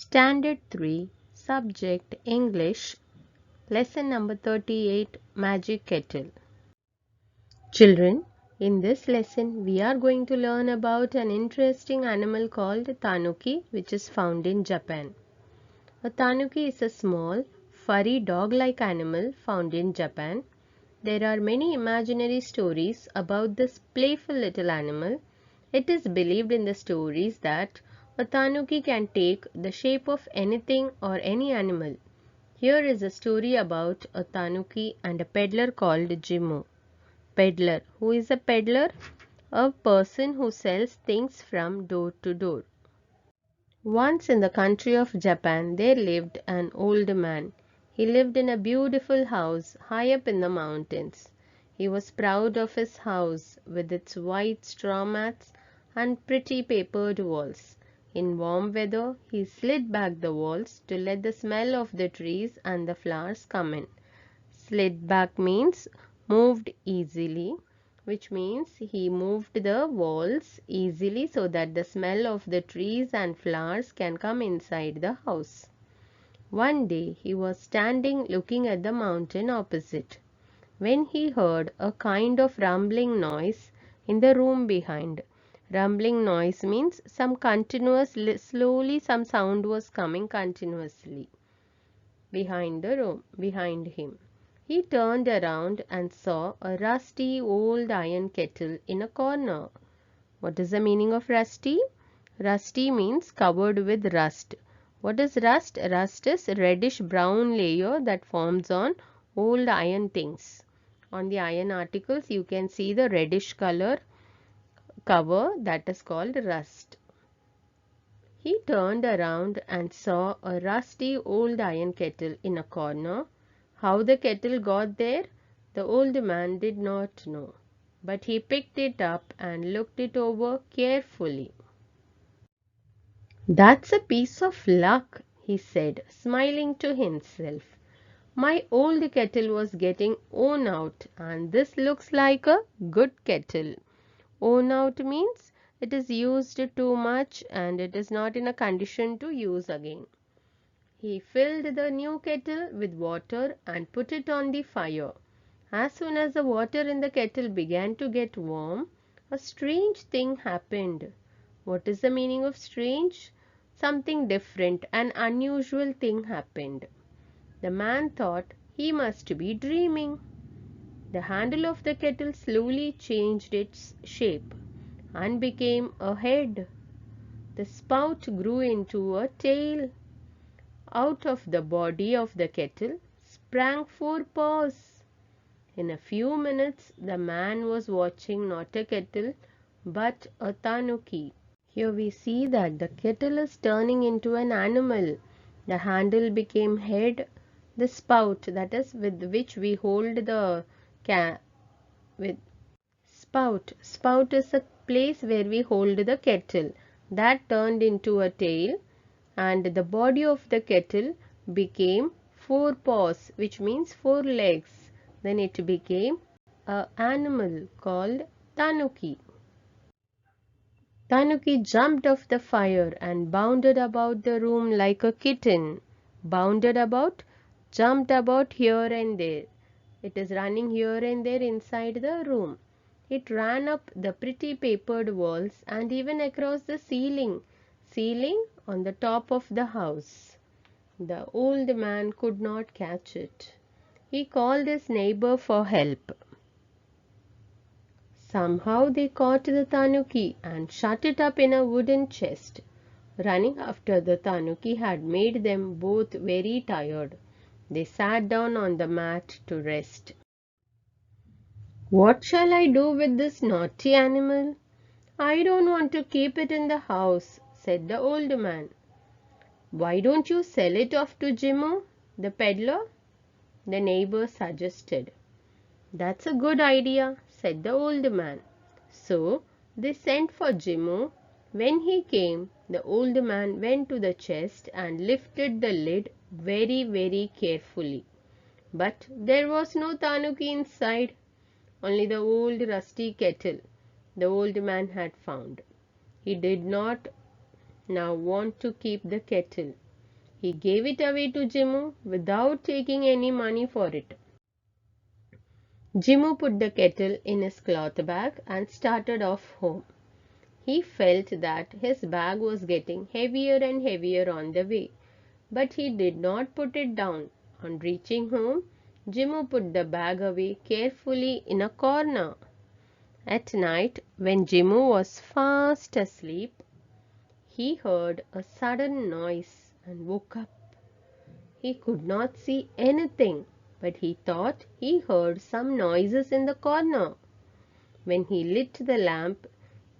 Standard 3, Subject English, Lesson number 38, Magic Kettle. Children, in this lesson we are going to learn about an interesting animal called tanuki, which is found in Japan. A tanuki is a small, furry dog-like animal found in Japan. There are many imaginary stories about this playful little animal. It is believed in the stories that a tanuki can take the shape of anything or any animal. Here is a story about a tanuki and a peddler called Jimmu. Pedlar. Who is a peddler? A person who sells things from door to door. Once in the country of Japan there lived an old man. He lived in a beautiful house high up in the mountains. He was proud of his house with its white straw mats and pretty papered walls. In warm weather he slid back the walls to let the smell of the trees and the flowers come in. Slid back means moved easily, which means he moved the walls easily so that the smell of the trees and flowers can come inside the house. One day he was standing looking at the mountain opposite, when he heard a kind of rumbling noise in the room behind. Rumbling noise means slowly some sound was coming continuously behind the room, behind him. He turned around and saw a rusty old iron kettle in a corner. What is the meaning of rusty? Rusty means covered with rust. What is rust? Rust is reddish brown layer that forms on old iron things. On the iron articles you can see the reddish color cover, that is called rust. He turned around and saw a rusty old iron kettle in a corner. How the kettle got there, the old man did not know, but he picked it up and looked it over carefully. "That's a piece of luck," he said, smiling to himself. "My old kettle was getting worn out, and this looks like a good kettle." Worn out means it is used too much and it is not in a condition to use again. He filled the new kettle with water and put it on the fire. As soon as the water in the kettle began to get warm, a strange thing happened. What is the meaning of strange? Something different, an unusual thing happened. The man thought he must be dreaming. The handle of the kettle slowly changed its shape and became a head. The spout grew into a tail. Out of the body of the kettle sprang 4 paws. In a few minutes the man was watching not a kettle but a tanuki. Here we see that the kettle is turning into an animal. The handle became head. The spout, that is with which we hold the with spout. Spout is a place where we hold the kettle. That turned into a tail, and the body of the kettle became 4 paws, which means 4 legs. Then it became an animal called tanuki. Tanuki jumped off the fire and bounded about the room like a kitten. Bounded about, jumped about here and there. It is running here and there inside the room. It ran up the pretty papered walls and even across the ceiling on the top of the house. The old man could not catch it. He called his neighbor for help. Somehow they caught the tanuki and shut it up in a wooden chest. Running after the tanuki had made them both very tired. They sat down on the mat to rest. "What shall I do with this naughty animal? I don't want to keep it in the house," said the old man. "Why don't you sell it off to Jimmu, the peddler?" the neighbor suggested. "That's a good idea," said the old man. So they sent for Jimmu. When he came, the old man went to the chest and lifted the lid very, very carefully. But there was no tanuki inside, only the old rusty kettle the old man had found. He did not now want to keep the kettle. He gave it away to Jimmu without taking any money for it. Jimmu put the kettle in his cloth bag and started off home. He felt that his bag was getting heavier and heavier on the way, but he did not put it down. On reaching home, Jimmu put the bag away carefully in a corner. At night, when Jimmu was fast asleep, he heard a sudden noise and woke up. He could not see anything, but he thought he heard some noises in the corner. When he lit the lamp,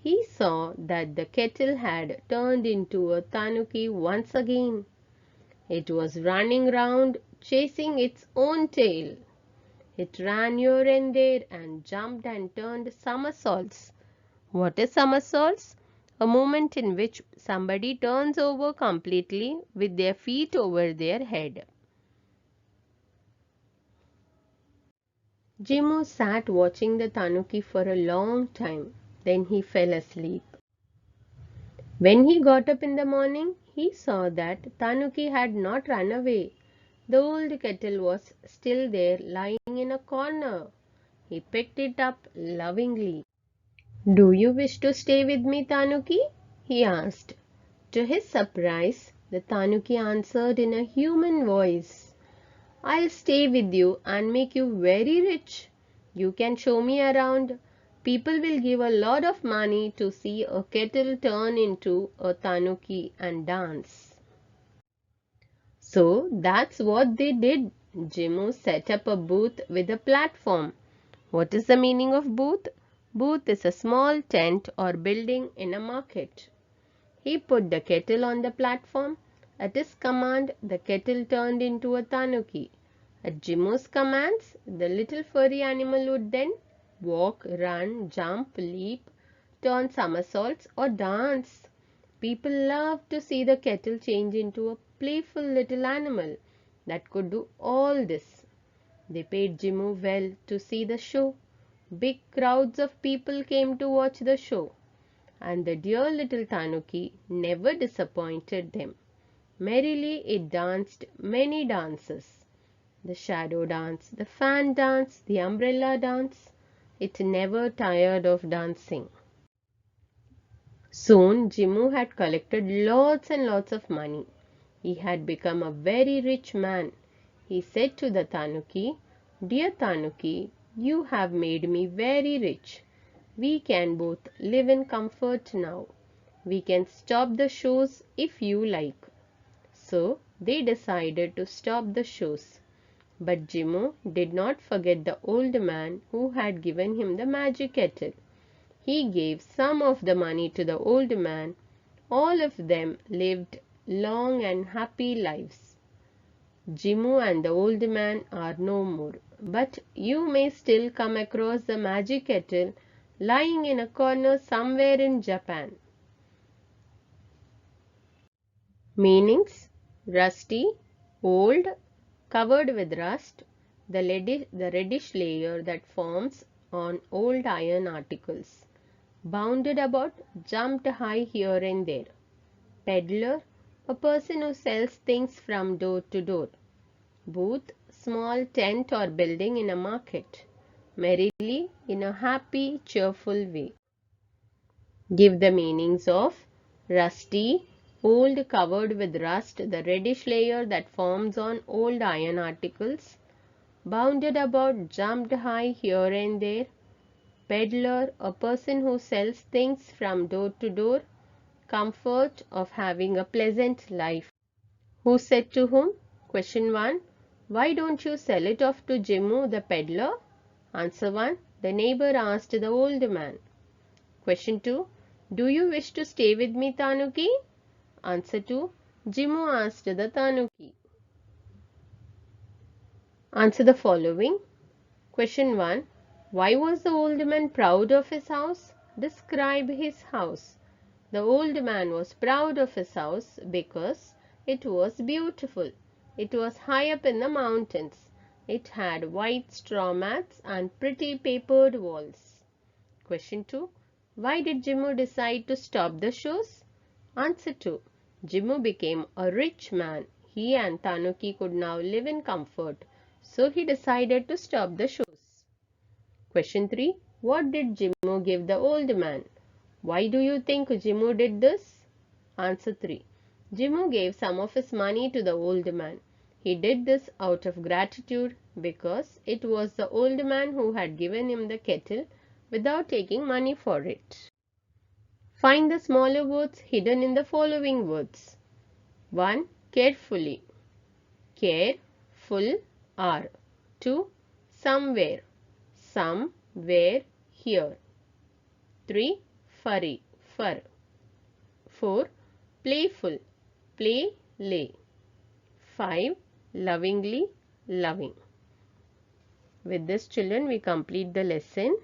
he saw that the kettle had turned into a tanuki once again. It was running round, chasing its own tail. It ran here and there and jumped and turned somersaults. What is somersaults? A movement in which somebody turns over completely with their feet over their head. Jimmu sat watching the tanuki for a long time. Then he fell asleep. When he got up in the morning, he saw that tanuki had not run away. The old kettle was still there, lying in a corner. He picked it up lovingly. "Do you wish to stay with me, tanuki?" he asked. To his surprise, the tanuki answered in a human voice, "I'll stay with you and make you very rich. You can show me around. People will give a lot of money to see a kettle turn into a tanuki and dance." So that's what they did. Jimmu set up a booth with a platform. What is the meaning of booth? Booth is a small tent or building in a market. He put the kettle on the platform. At his command, the kettle turned into a tanuki. At Jimmu's commands, the little furry animal would then walk, run, jump, leap, turn somersaults or dance. People loved to see the kettle change into a playful little animal that could do all this. They paid Jimmu well to see the show. Big crowds of people came to watch the show, and the dear little tanuki never disappointed them. Merrily it danced many dances. The shadow dance, the fan dance, the umbrella dance. It never tired of dancing. Soon Jimmu had collected lots and lots of money. He had become a very rich man. He said to the tanuki, "Dear tanuki, you have made me very rich. We can both live in comfort now. We can stop the shows if you like." So they decided to stop the shows. But Jimmu did not forget the old man who had given him the magic kettle. He gave some of the money to the old man. All of them lived long and happy lives. Jimmu and the old man are no more, but you may still come across the magic kettle lying in a corner somewhere in Japan. Meanings: rusty, old, covered with rust, the reddish layer that forms on old iron articles. Bounded about, jumped high here and there. Pedlar, a person who sells things from door to door. Booth, small tent or building in a market. Merrily, in a happy, cheerful way. Give the meanings of rusty, old, covered with rust, the reddish layer that forms on old iron articles. Bounded about, jumped high here and there. Pedlar, a person who sells things from door to door. Comfort of having a pleasant life. Who said to whom? Question 1. Why don't you sell it off to Jimmu the peddler? Answer 1. The neighbor asked the old man. Question 2. Do you wish to stay with me, tanuki? Answer 2. Jimmu asked the tanuki. Answer the following. Question 1. Why was the old man proud of his house? Describe his house. The old man was proud of his house because it was beautiful. It was high up in the mountains. It had white straw mats and pretty papered walls. Question 2. Why did Jimmu decide to stop the shows? Answer 2. Jimmu became a rich man. He and Tanuki could now live in comfort, so he decided to stop the shows. Question 3. What did Jimmu give the old man? Why do you think Jimmu did this? Answer 3. Jimmu gave some of his money to the old man. He did this out of gratitude because it was the old man who had given him the kettle without taking money for it. Find the smaller words hidden in the following words. 1. Carefully. Care, full, are. 2. Somewhere. Some, where, here. 3. Furry, fur. 4. Playful, play, lay. 5. Lovingly, loving. With this, children, we complete the lesson.